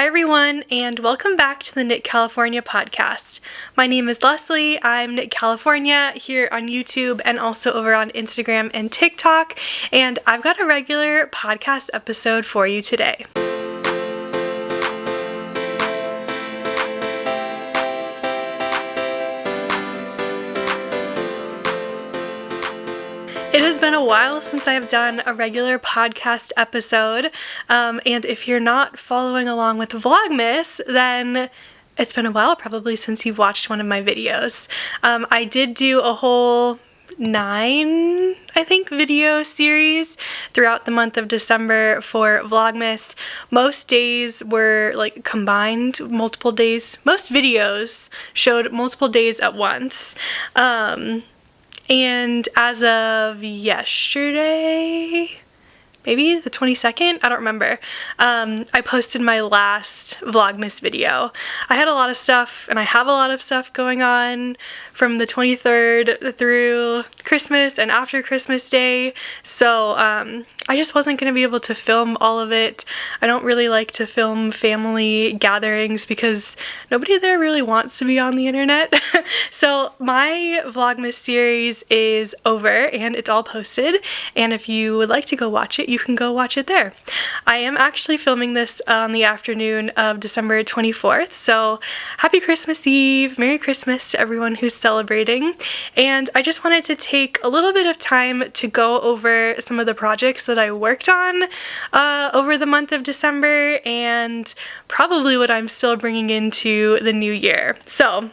Hi everyone, and welcome back to the Knit California podcast. My name is Leslie. I'm Knit California here on YouTube and also over on Instagram and TikTok, and I've got a regular podcast episode for you today. It has been a while since I've done a regular podcast episode, and if you're not following along with Vlogmas, then it's been a while probably since you've watched one of my videos. I did do a whole 9, I think, video series throughout the month of December for Vlogmas. Most days were like combined, multiple days. Most videos showed multiple days at once. And as of yesterday, maybe the 22nd, I don't remember, I posted my last Vlogmas video. I had a lot of stuff, and I have a lot of stuff going on from the 23rd through Christmas and after Christmas Day, so I just wasn't going to be able to film all of it. I don't really like to film family gatherings because nobody there really wants to be on the internet. So my Vlogmas series is over and it's all posted, and if you would like to go watch it, you can go watch it there. I am actually filming this on the afternoon of December 24th, so happy Christmas Eve, Merry Christmas to everyone who's celebrating, and I just wanted to take a little bit of time to go over some of the projects that I worked on over the month of December and probably what I'm still bringing into the new year. So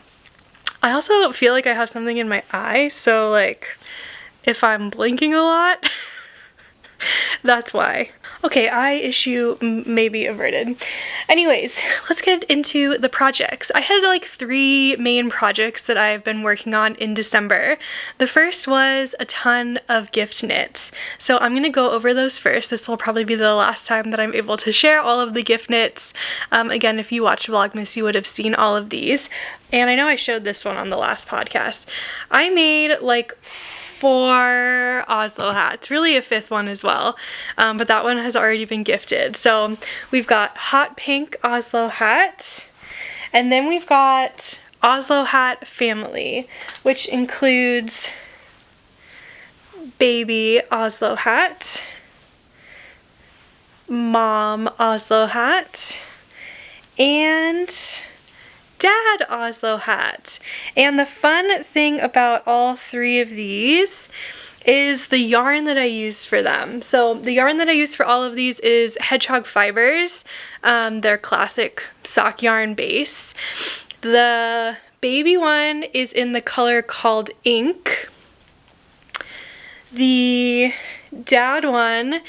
I also feel like I have something in my eye, so like if I'm blinking a lot, that's why. Okay, eye issue maybe averted. Anyways, let's get into the projects. I had like 3 main projects that I've been working on in December. The first was a ton of gift knits. So I'm going to go over those first. This will probably be the last time that I'm able to share all of the gift knits. Again, if you watched Vlogmas, you would have seen all of these. And I know I showed this one on the last podcast. I made like 4 Oslo hats, really a 5th one as well, but that one has already been gifted. So we've got hot pink Oslo hat, and then we've got Oslo hat family, which includes baby Oslo hat, mom Oslo hat, and dad Oslo hat. And the fun thing about all 3 of these is the yarn that I used for them. So the yarn that I used for all of these is Hedgehog Fibers, their classic sock yarn base. The baby one is in the color called Ink. The dad one,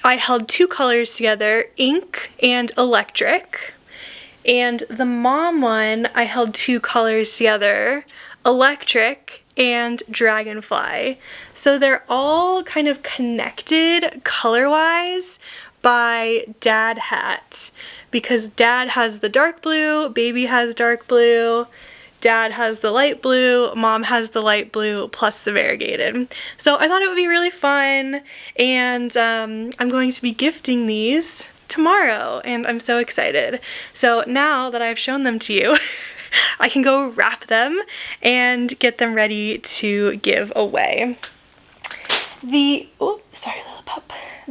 I held 2 colors together, Ink and Electric. And the mom one, I held 2 colors together, Electric and Dragonfly. So they're all kind of connected color-wise by dad hat, because dad has the dark blue, baby has dark blue, dad has the light blue, mom has the light blue, plus the variegated. So I thought it would be really fun, and I'm going to be gifting these tomorrow, and I'm so excited. So now that I've shown them to you, I can go wrap them and get them ready to give away. The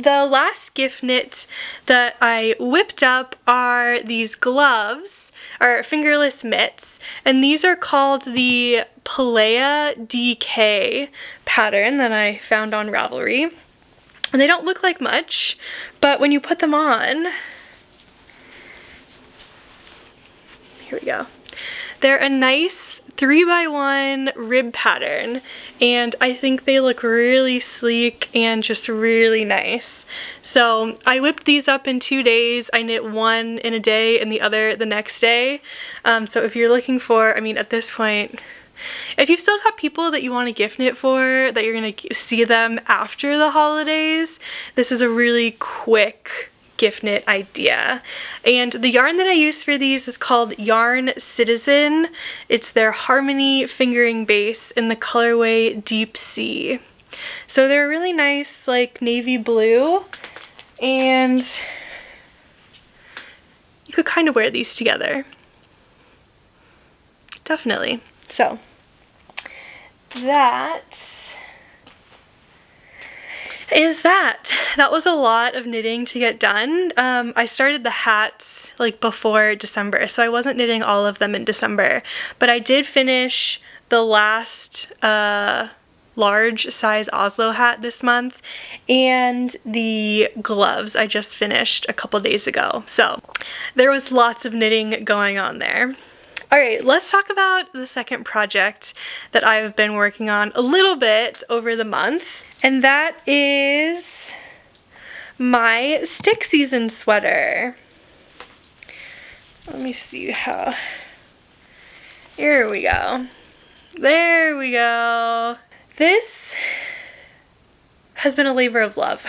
last gift knit that I whipped up are these gloves, or fingerless mitts, and these are called the Pilea DK pattern that I found on Ravelry. And they don't look like much, but when you put them on, here we go. They're a nice 3x1 rib pattern, and I think they look really sleek and just really nice. So I whipped these up in 2 days. I knit one in a day and the other the next day. So if you're looking for, I mean, at this point, if you've still got people that you want to gift knit for, that you're going to see them after the holidays, this is a really quick gift knit idea. And the yarn that I use for these is called Yarn Citizen. It's their Harmony fingering base in the colorway Deep Sea. So they're really nice, like navy blue, and you you could kind of wear these together. Definitely. So that is that. That was a lot of knitting to get done. I started the hats like before December, so I wasn't knitting all of them in December, but I did finish the last large size Oslo hat this month, and the gloves I just finished a couple days ago. So there was lots of knitting going on there. Alright, let's talk about the second project that I've been working on a little bit over the month, and that is my stick season sweater. Let me see how. Here we go. There we go. This has been a labor of love.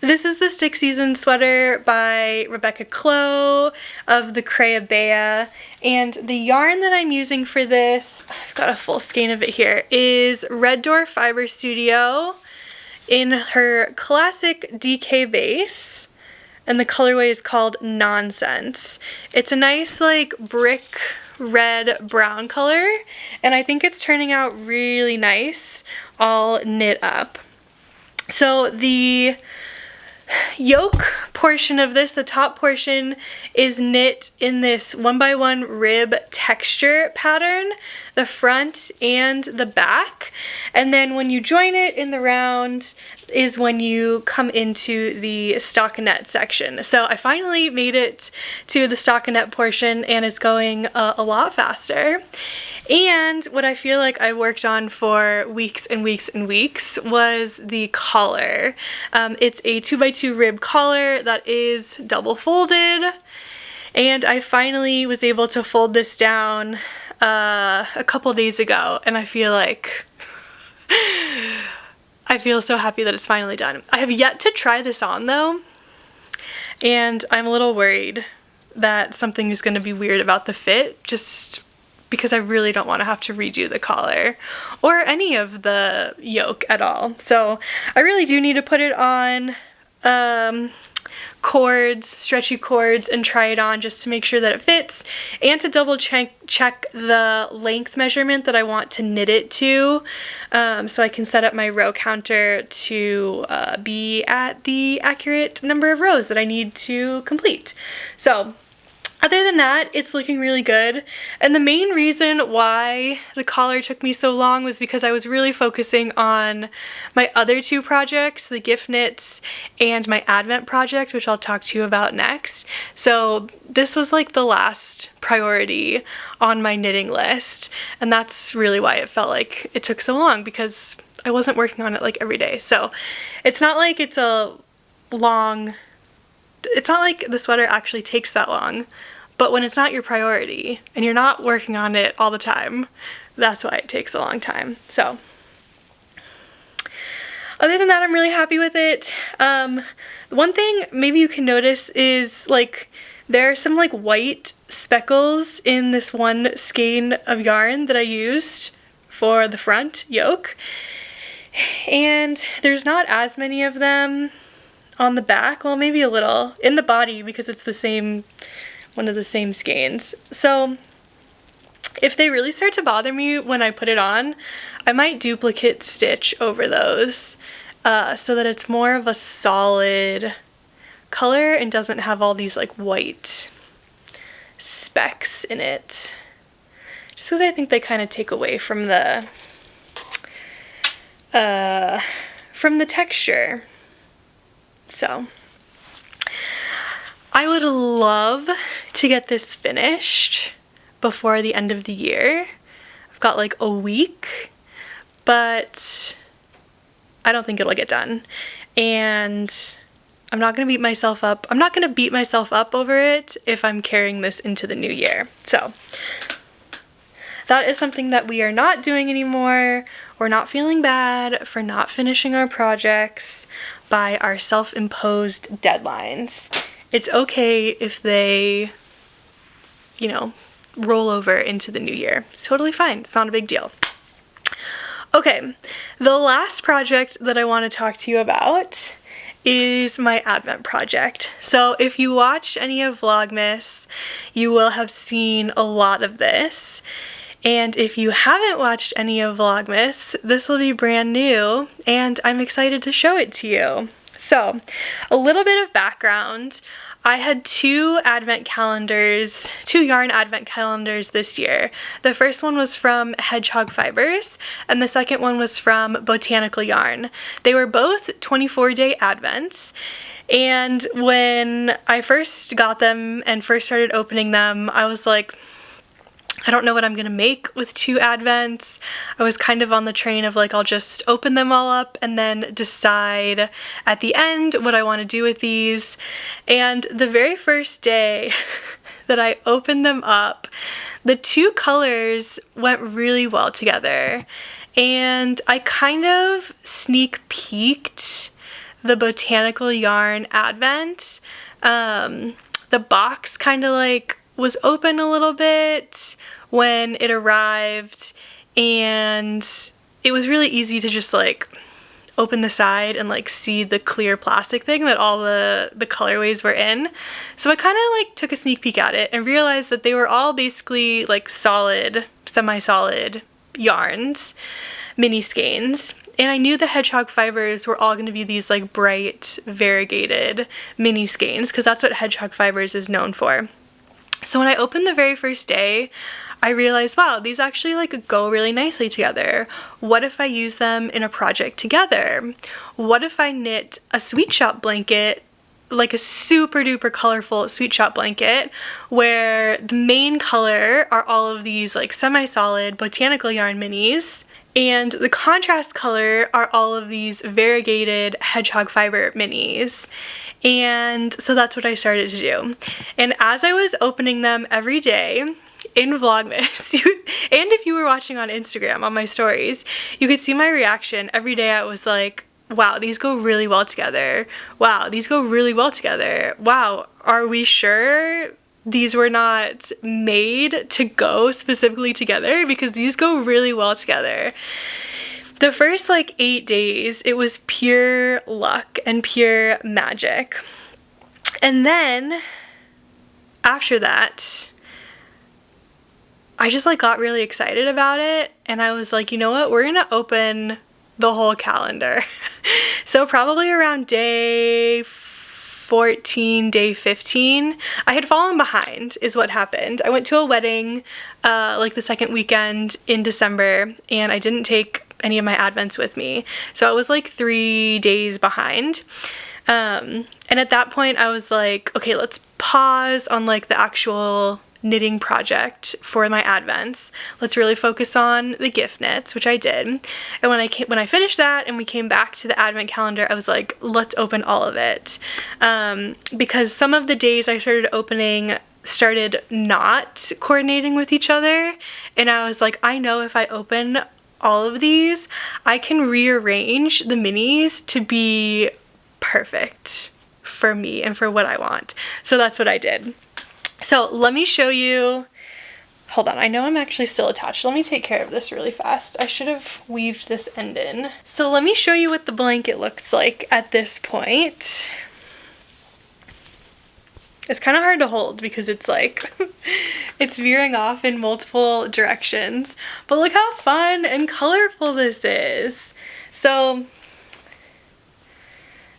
This is the Stick Season sweater by Rebecca Clow of the Crea, and the yarn that I'm using for this, I've got a full skein of it here, is Red Door Fiber Studio in her classic DK base, and the colorway is called Nonsense. It's a nice like brick red brown color, and I think it's turning out really nice all knit up. So the yoke portion of this, the top portion, is knit in this 1x1 rib texture pattern, the front and the back, and then when you join it in the round is when you come into the stockinette section. So I finally made it to the stockinette portion, and it's going a lot faster. And what I feel like I worked on for weeks and weeks and weeks was the collar. It's a 2x2 rib collar that is double folded, and I finally was able to fold this down a couple days ago, and I feel like I feel so happy that it's finally done. I have yet to try this on though, and I'm a little worried that something is going to be weird about the fit, just because I really don't want to have to redo the collar or any of the yoke at all. So I really do need to put it on cords, stretchy cords, and try it on just to make sure that it fits, and to double check the length measurement that I want to knit it to, so I can set up my row counter to be at the accurate number of rows that I need to complete. So other than that, it's looking really good, and the main reason why the collar took me so long was because I was really focusing on my other two projects, the gift knits and my Advent project, which I'll talk to you about next. So this was like the last priority on my knitting list, and that's really why it felt like it took so long, because I wasn't working on it like every day. So it's not like it's not like the sweater actually takes that long. But when it's not your priority and you're not working on it all the time, that's why it takes a long time. So other than that, I'm really happy with it. One thing maybe you can notice is like there are some like white speckles in this one skein of yarn that I used for the front yoke, and there's not as many of them on the back. Well, maybe a little in the body because it's the same, one of the same skeins. So if they really start to bother me when I put it on, I might duplicate stitch over those so that it's more of a solid color and doesn't have all these like white specks in it, just because I think they kind of take away from the texture. So I would love to get this finished before the end of the year. I've got like a week, but I don't think it'll get done. And I'm not going to beat myself up. I'm not going to beat myself up over it if I'm carrying this into the new year. So that is something that we are not doing anymore. We're not feeling bad for not finishing our projects by our self-imposed deadlines. It's okay if they, you know, roll over into the new year. It's totally fine. It's not a big deal. Okay, the last project that I want to talk to you about is my Advent project. So if you watched any of Vlogmas, you will have seen a lot of this. And if you haven't watched any of Vlogmas, this will be brand new, and I'm excited to show it to you. So, a little bit of background. I had two yarn advent calendars this year. The first one was from Hedgehog Fibers, and the second one was from Botanical Yarn. They were both 24-day advents, and when I first got them and first started opening them, I was like, I don't know what I'm gonna make with two advents. I was kind of on the train of like, I'll just open them all up and then decide at the end what I want to do with these. And the very first day that I opened them up, the two colors went really well together. And I kind of sneak peeked the Botanical Yarn advent. The box kind of like was open a little bit when it arrived, and it was really easy to just like open the side and like see the clear plastic thing that all the colorways were in. So I kind of like took a sneak peek at it and realized that they were all basically like solid, semi-solid yarns, mini skeins. And I knew the Hedgehog Fibers were all going to be these like bright, variegated mini skeins, because that's what Hedgehog Fibers is known for. So when I opened the very first day, I realized, wow, these actually like go really nicely together. What if I use them in a project together? What if I knit a sweet shop blanket, like a super duper colorful sweet shop blanket, where the main color are all of these like semi-solid Botanical Yarn minis, and the contrast color are all of these variegated Hedgehog Fiber minis. And so that's what I started to do. And as I was opening them every day in Vlogmas, and if you were watching on Instagram on my stories, you could see my reaction. Every day I was like, wow, these go really well together. Wow, these go really well together. Wow, are we sure these were not made to go specifically together? Because these go really well together. The first like 8 days, it was pure luck and pure magic. And then after that, I just like got really excited about it, and I was like, you know what, we're gonna open the whole calendar. So probably around day 14, day 15, I had fallen behind is what happened. I went to a wedding like the second weekend in December, and I didn't take any of my advents with me. So I was like 3 days behind. And at that point I was like, okay, let's pause on like the actual knitting project for my advents. Let's really focus on the gift knits, which I did. And when I finished that and we came back to the advent calendar, I was like, let's open all of it. Because some of the days I started opening started not coordinating with each other, and I was like, I know if I open all of these, I can rearrange the minis to be perfect for me and for what I want. So that's what I did. So let me show you, hold on, I know I'm actually still attached. Let me take care of this really fast. I should have weaved this end in. So let me show you what the blanket looks like at this point. It's kind of hard to hold because it's like, it's veering off in multiple directions. But look how fun and colorful this is. So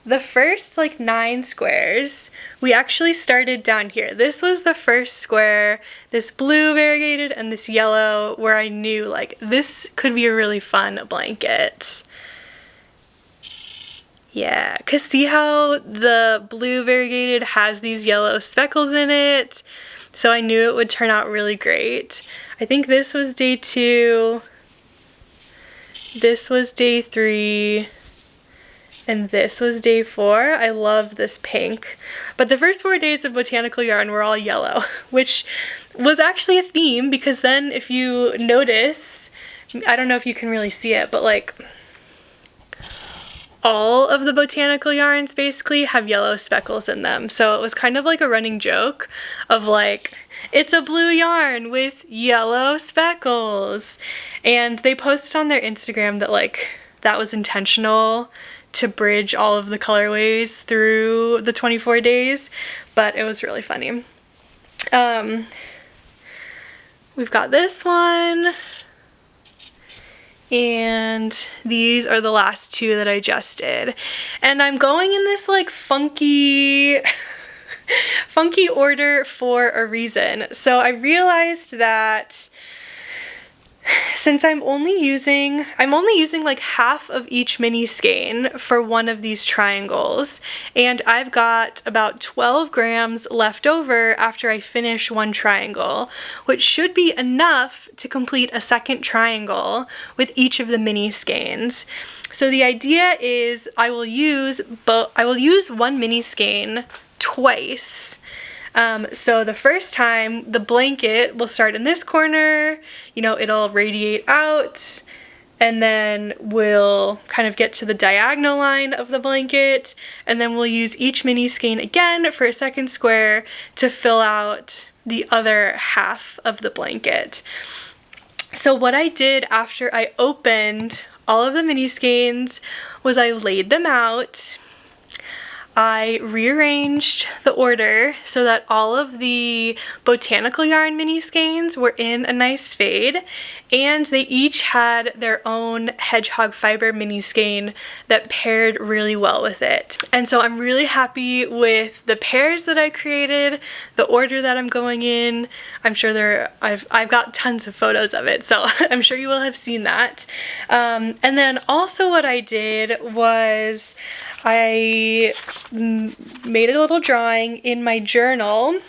the first like 9 squares, we actually started down here. This was the first square, this blue variegated and this yellow, where I knew like this could be a really fun blanket. Yeah, cause see how the blue variegated has these yellow speckles in it? So I knew it would turn out really great. I think this was day 2, this was day 3, and this was day 4. I love this pink. But the first 4 days of Botanical Yarn were all yellow, which was actually a theme, because then if you notice, I don't know if you can really see it, but like all of the Botanical yarns basically have yellow speckles in them. So it was kind of like a running joke of like, it's a blue yarn with yellow speckles. And they posted on their Instagram that like that was intentional to bridge all of the colorways through the 24 days, but it was really funny. We've got this one, and these are the last two that I just did. And I'm going in this like funky funky order for a reason. So I realized that since I'm only using like half of each mini skein for one of these triangles, and I've got about 12 grams left over after I finish one triangle, which should be enough to complete a second triangle with each of the mini skeins. So the idea is I will use one mini skein twice. So the first time, the blanket will start in this corner, you know, it'll radiate out, and then we'll kind of get to the diagonal line of the blanket, and then we'll use each mini skein again for a second square to fill out the other half of the blanket. So what I did after I opened all of the mini skeins was I laid them out. I rearranged the order so that all of the botanical yarn mini skeins were in a nice fade, and they each had their own hedgehog fiber mini skein that paired really well with it. And so I'm really happy with the pairs that I created, the order that I'm going in. I'm sure I've got tons of photos of it, so I'm sure you will have seen that. And then also what I did was I made a little drawing in my journal,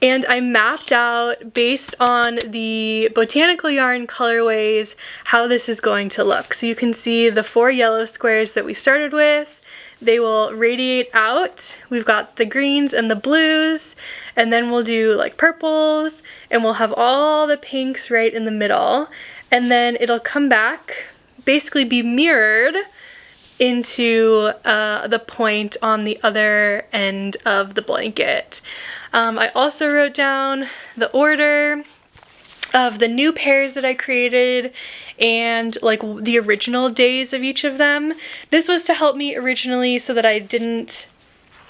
and I mapped out, based on the botanical yarn colorways, how this is going to look. So you can see the 4 yellow squares that we started with. They will radiate out. We've got the greens and the blues, and then we'll do like purples, and we'll have all the pinks right in the middle. And then it'll come back, basically be mirrored into the point on the other end of the blanket. I also wrote down the order of the new pairs that I created and like the original days of each of them. This was to help me originally so that I didn't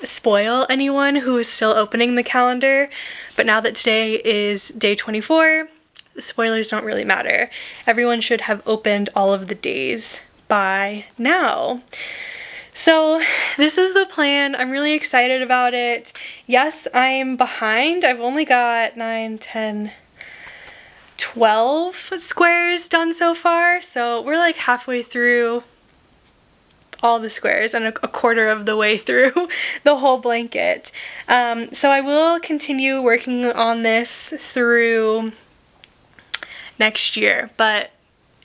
spoil anyone who is still opening the calendar, but now that today is day 24, the spoilers don't really matter. Everyone should have opened all of the days by now. So this is the plan. I'm really excited about it. Yes, I'm behind. I've only got 9, 10, 12 squares done so far. So we're like halfway through all the squares and a quarter of the way through the whole blanket. So I will continue working on this through next year, but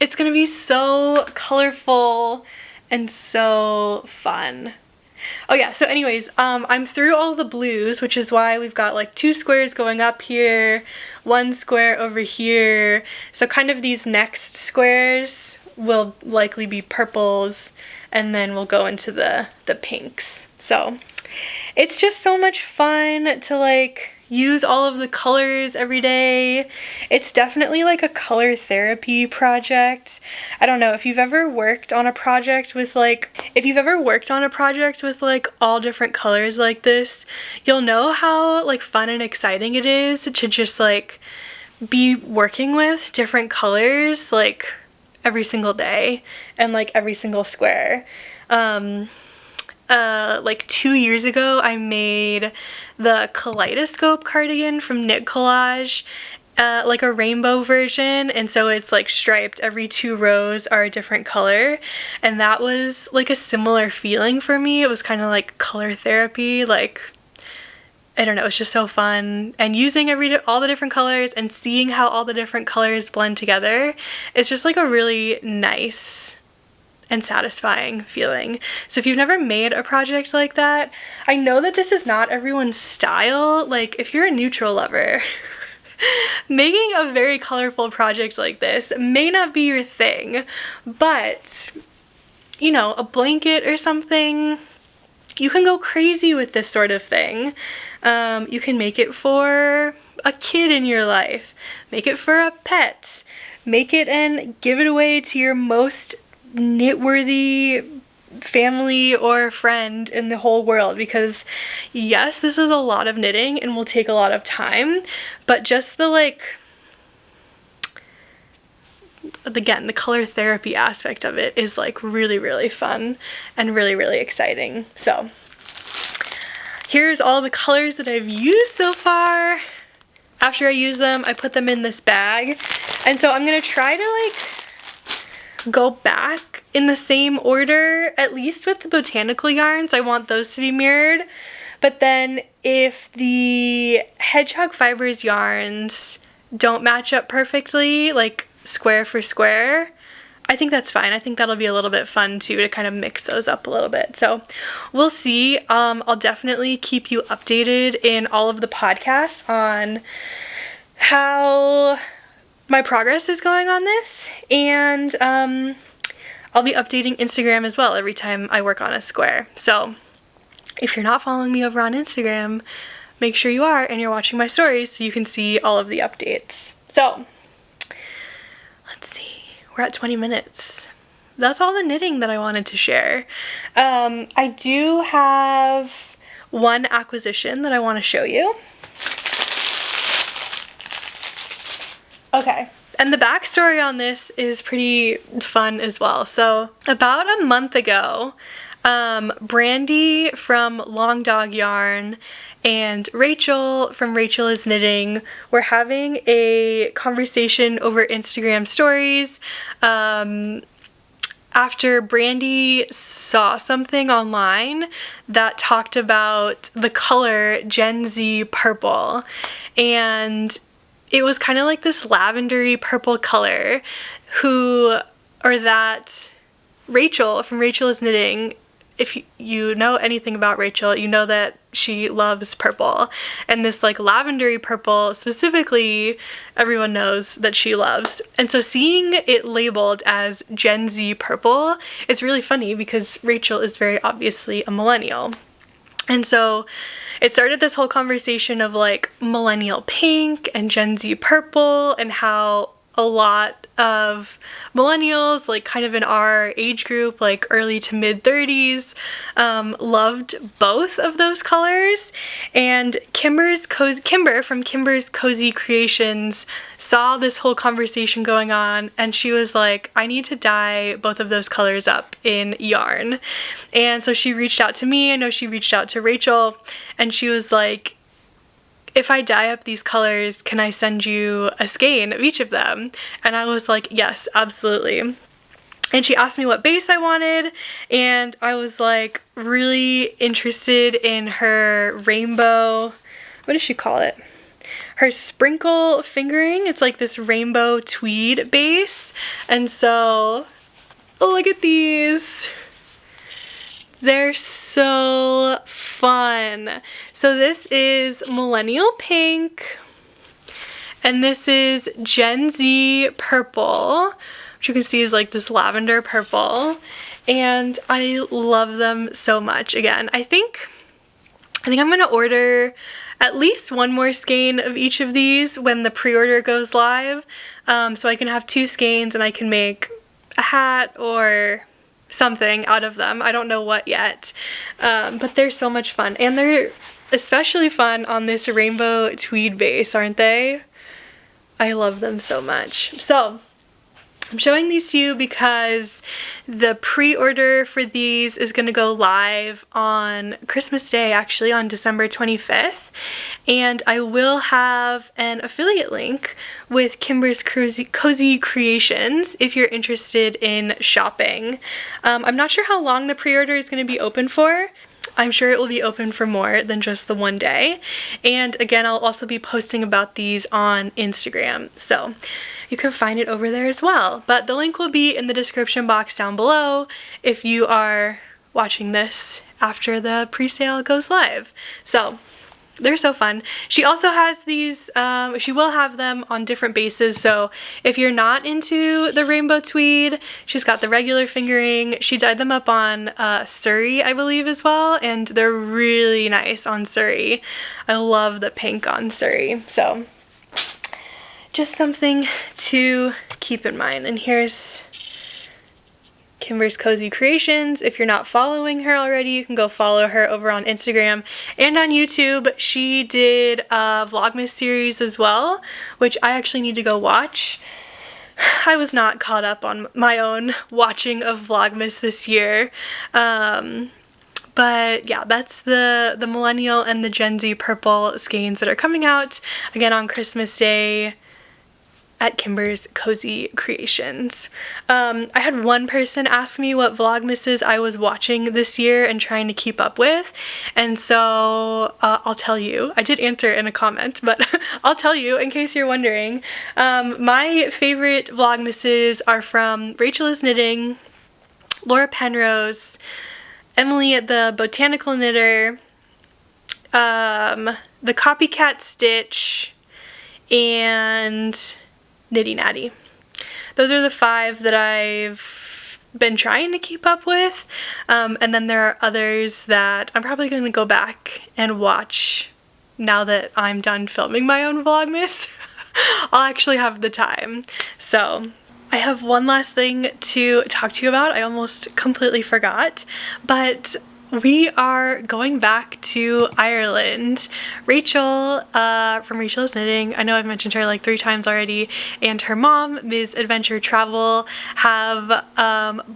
it's gonna be so colorful and so fun. Oh yeah, so anyways, I'm through all the blues, which is why we've got like 2 squares going up here, 1 square over here. So kind of these next squares will likely be purples, and then we'll go into the pinks. So it's just so much fun to like use all of the colors every day. It's definitely like a color therapy project. I don't know if you've ever worked on a project with like all different colors like this, you'll know how like fun and exciting it is to just like be working with different colors like every single day and like every single square. Like 2 years ago, I made the kaleidoscope cardigan from Knit Collage, like a rainbow version, and so it's like striped. Every 2 rows are a different color, and that was like a similar feeling for me. It was kind of like color therapy, like, I don't know, it's just so fun. And using all the different colors and seeing how all the different colors blend together, it's just like a really nice and satisfying feeling. So if you've never made a project like that, I know that this is not everyone's style. Like if you're a neutral lover, making a very colorful project like this may not be your thing, but you know, a blanket or something, you can go crazy with this sort of thing. You can make it for a kid in your life, make it for a pet, make it and give it away to your most knit-worthy family or friend in the whole world, because yes, this is a lot of knitting and will take a lot of time, but just the like, again, the color therapy aspect of it is like really, really fun and really, really exciting. So here's all the colors that I've used so far. After I use them, I put them in this bag, and so I'm gonna try to like go back in the same order, at least with the botanical yarns. I want those to be mirrored, but then if the hedgehog fibers yarns don't match up perfectly, like square for square, I think that's fine. I think that'll be a little bit fun too, to kind of mix those up a little bit. So we'll see. I'll definitely keep you updated in all of the podcasts on how my progress is going on this, and I'll be updating Instagram as well every time I work on a square. So if you're not following me over on Instagram, make sure you are and you're watching my stories so you can see all of the updates. So let's see, we're at 20 minutes. That's all the knitting that I wanted to share. I do have one acquisition that I want to show you. Okay, and the backstory on this is pretty fun as well. So about a month ago, Brandy from Long Dog Yarn and Rachel from Rachel is Knitting were having a conversation over Instagram stories after Brandy saw something online that talked about the color Gen Z purple, and it was kind of like this lavendery purple color that Rachel from Rachel is Knitting, if you know anything about Rachel, you know that she loves purple, and this like lavendery purple specifically, everyone knows that she loves. And so seeing it labeled as Gen Z purple, it's really funny because Rachel is very obviously a millennial. And so it started this whole conversation of like millennial pink and Gen Z purple, and how a lot of millennials, like kind of in our age group, like early to mid 30s, loved both of those colors. And Kimber from Kimber's Cozy Creations saw this whole conversation going on, and she was like, I need to dye both of those colors up in yarn. And so she reached out to me, I know she reached out to Rachel, and she was like, if I dye up these colors, can I send you a skein of each of them? And I was like, yes, absolutely. And she asked me what base I wanted, and I was like really interested in her rainbow, what does she call it? Her sprinkle fingering. It's like this rainbow tweed base. And so, oh, look at these. They're so fun. So this is Millennial Pink, and this is Gen Z Purple, which you can see is like this lavender purple, and I love them so much. Again, I think I'm gonna order at least one more skein of each of these when the pre-order goes live, so I can have 2 skeins and I can make a hat or something out of them. I don't know what yet, but they're so much fun, and they're especially fun on this rainbow tweed base, aren't they? I love them so much. So I'm showing these to you because the pre-order for these is going to go live on Christmas Day, actually on December 25th, and I will have an affiliate link with Kimber's Cozy Creations if you're interested in shopping. I'm not sure how long the pre-order is going to be open for. I'm sure it will be open for more than just the one day. And again, I'll also be posting about these on Instagram, so you can find it over there as well. But the link will be in the description box down below if you are watching this after the pre-sale goes live. So they're so fun. She also has these, she will have them on different bases, so if you're not into the rainbow tweed, she's got the regular fingering. She dyed them up on Surrey, I believe, as well, and they're really nice on Surrey. I love the pink on Surrey, so just something to keep in mind. And here's Kimber's Cozy Creations. If you're not following her already, you can go follow her over on Instagram and on YouTube. She did a Vlogmas series as well, which I actually need to go watch. I was not caught up on my own watching of Vlogmas this year. But yeah, that's the Millennial and the Gen Z purple skeins that are coming out again on Christmas Day at Kimber's Cozy Creations. I had one person ask me what Vlogmases I was watching this year and trying to keep up with, and so I'll tell you. I did answer in a comment, but I'll tell you in case you're wondering. My favorite Vlogmases are from Rachel is Knitting, Laura Penrose, Emily at the Botanical Knitter, the Copycat Stitch, and Nitty Natty. Those are the 5 that I've been trying to keep up with, and then there are others that I'm probably going to go back and watch now that I'm done filming my own Vlogmas. I'll actually have the time. So I have one last thing to talk to you about. I almost completely forgot, but we are going back to Ireland. Rachel from Rachel is Knitting, I know I've mentioned her like 3 times already, and her mom, Ms. Adventure Travel, have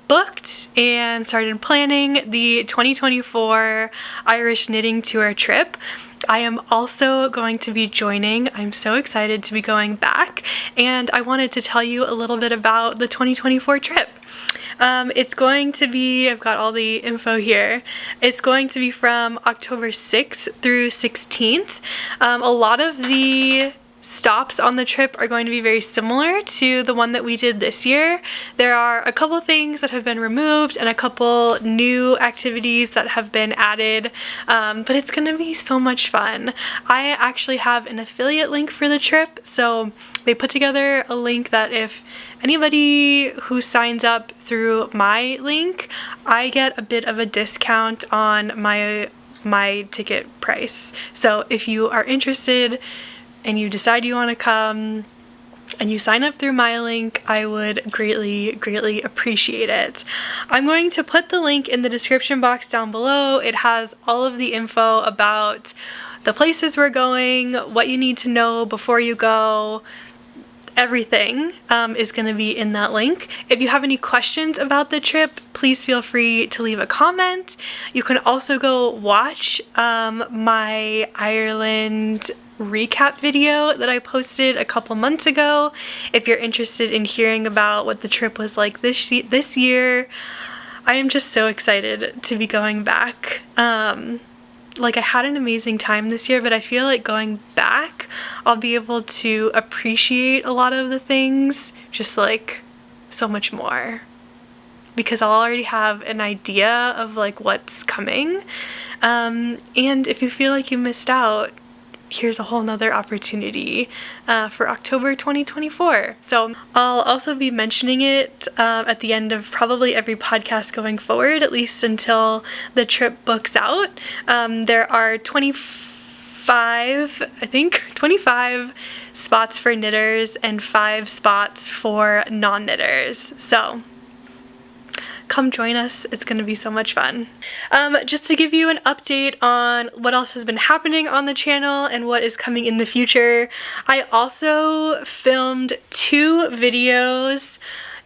booked and started planning the 2024 Irish Knitting Tour trip. I am also going to be joining. I'm so excited to be going back, and I wanted to tell you a little bit about the 2024 trip. It's going to be, I've got all the info here, it's going to be from October 6th through 16th. A lot of the stops on the trip are going to be very similar to the one that we did this year. There are a couple things that have been removed and a couple new activities that have been added, but it's going to be so much fun. I actually have an affiliate link for the trip, so they put together a link that if anybody who signs up through my link, I get a bit of a discount on my ticket price. So if you are interested and you decide you want to come and you sign up through my link, I would greatly appreciate it. I'm going to put the link in the description box down below. It has all of the info about the places we're going, what you need to know before you go. Everything is going to be in that link. If you have any questions about the trip, please feel free to leave a comment. You can also go watch my Ireland recap video that I posted a couple months ago if you're interested in hearing about what the trip was like this year. I am just so excited to be going back. Like, I had an amazing time this year, but I feel like going back, I'll be able to appreciate a lot of the things just like so much more, because I'll already have an idea of like what's coming. And if you feel like you missed out, here's a whole nother opportunity for October 2024. So I'll also be mentioning it at the end of probably every podcast going forward, at least until the trip books out. There are 25 spots for knitters and 5 spots for non-knitters. So come join us. It's going to be so much fun. Just to give you an update on what else has been happening on the channel and what is coming in the future, I also filmed 2 videos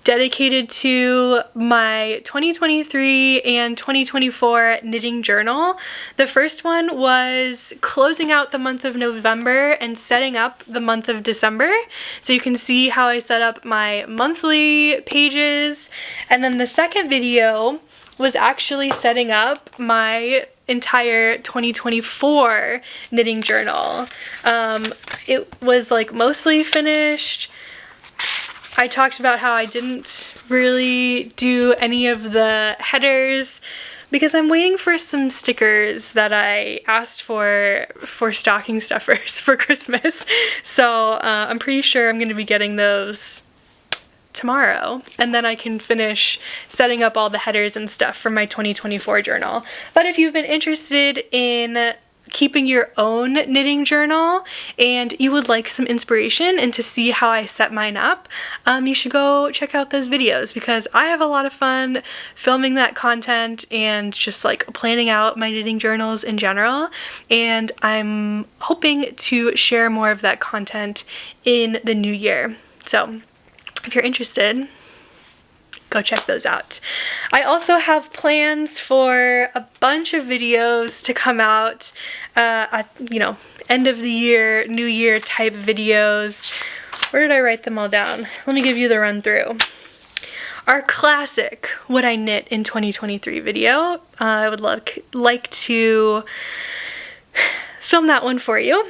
dedicated to my 2023 and 2024 knitting journal. The first one was closing out the month of November and setting up the month of December. So you can see how I set up my monthly pages. And then the second video was actually setting up my entire 2024 knitting journal. It was like mostly finished. I talked about how I didn't really do any of the headers because I'm waiting for some stickers that I asked for stocking stuffers for Christmas. So I'm pretty sure I'm going to be getting those tomorrow, and then I can finish setting up all the headers and stuff for my 2024 journal. But if you've been interested in keeping your own knitting journal and you would like some inspiration and to see how I set mine up, you should go check out those videos because I have a lot of fun filming that content and just like planning out my knitting journals in general, and I'm hoping to share more of that content in the new year. So if you're interested, go check those out. I also have plans for a bunch of videos to come out at, end of the year, new year type videos. Where did I write them all down? Let me give you the run through. Our classic What I Knit in 2023 video. I would like to film that one for you.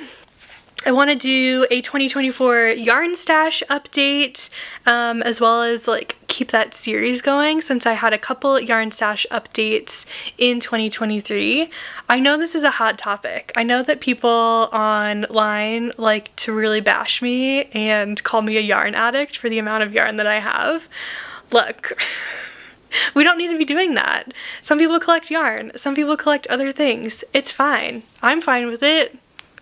I want to do a 2024 yarn stash update, as well as like keep that series going since I had a couple yarn stash updates in 2023. I know this is a hot topic. I know that people online like to really bash me and call me a yarn addict for the amount of yarn that I have. Look, we don't need to be doing that. Some people collect yarn, some people collect other things. It's fine. I'm fine with it.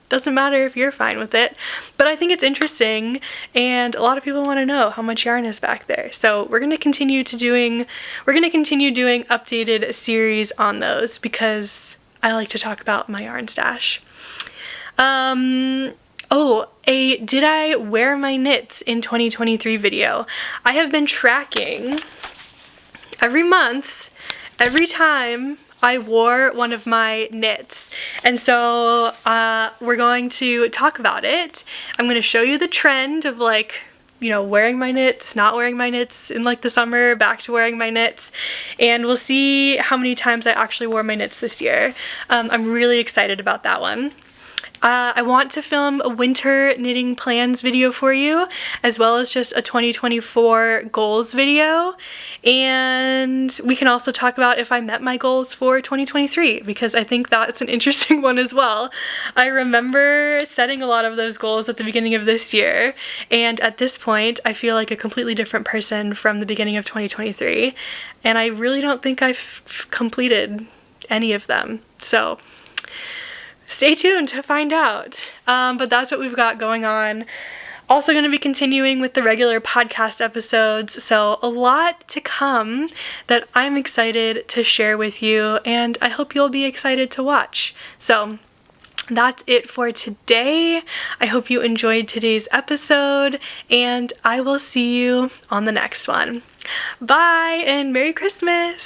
Doesn't matter if you're fine with it, but I think it's interesting and a lot of people want to know how much yarn is back there. So we're going to continue doing updated series on those because I like to talk about my yarn stash. Did I wear my knits in 2023 video. I have been tracking every month, every time I wore one of my knits, and so we're going to talk about it. I'm going to show you the trend of like, wearing my knits, not wearing my knits in like the summer, back to wearing my knits, and we'll see how many times I actually wore my knits this year. I'm really excited about that one. I want to film a winter knitting plans video for you, as well as just a 2024 goals video, and we can also talk about if I met my goals for 2023, because I think that's an interesting one as well. I remember setting a lot of those goals at the beginning of this year, and at this point I feel like a completely different person from the beginning of 2023, and I really don't think I've completed any of them, so stay tuned to find out. But that's what we've got going on. Also going to be continuing with the regular podcast episodes, so a lot to come that I'm excited to share with you, and I hope you'll be excited to watch. So that's it for today. I hope you enjoyed today's episode, and I will see you on the next one. Bye, and Merry Christmas!